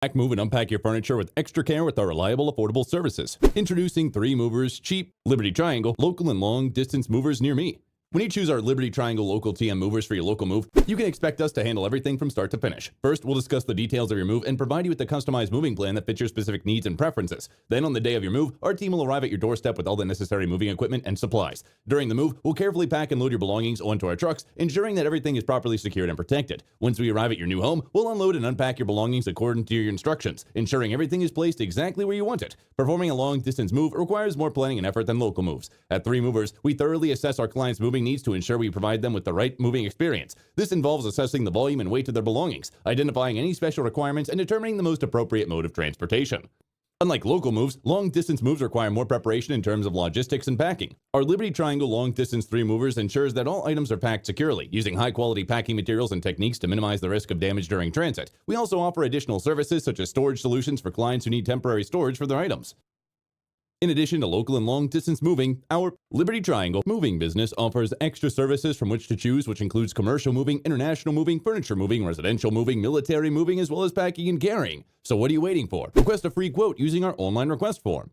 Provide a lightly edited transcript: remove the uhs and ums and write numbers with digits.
Pack, move, and unpack your furniture with extra care with our reliable, affordable services. Introducing 3 movers, cheap, Liberty Triangle, local and long-distance movers near me. When you choose our Liberty Triangle local TM movers for your local move, you can expect us to handle everything from start to finish. First, we'll discuss the details of your move and provide you with a customized moving plan that fits your specific needs and preferences. Then, on the day of your move, our team will arrive at your doorstep with all the necessary moving equipment and supplies. During the move, we'll carefully pack and load your belongings onto our trucks, ensuring that everything is properly secured and protected. Once we arrive at your new home, we'll unload and unpack your belongings according to your instructions, ensuring everything is placed exactly where you want it. Performing a long-distance move requires more planning and effort than local moves. At 3 Movers, we thoroughly assess our clients' moving needs to ensure we provide them with the right moving experience. This involves assessing the volume and weight of their belongings, identifying any special requirements, and determining the most appropriate mode of transportation. Unlike local moves, long-distance moves require more preparation in terms of logistics and packing. Our Liberty Triangle long-distance 3 Movers ensures that all items are packed securely, using high-quality packing materials and techniques to minimize the risk of damage during transit. We also offer additional services such as storage solutions for clients who need temporary storage for their items. In addition to local and long-distance moving, our Liberty Triangle moving business offers extra services from which to choose, which includes commercial moving, international moving, furniture moving, residential moving, military moving, as well as packing and carrying. So what are you waiting for? Request a free quote using our online request form.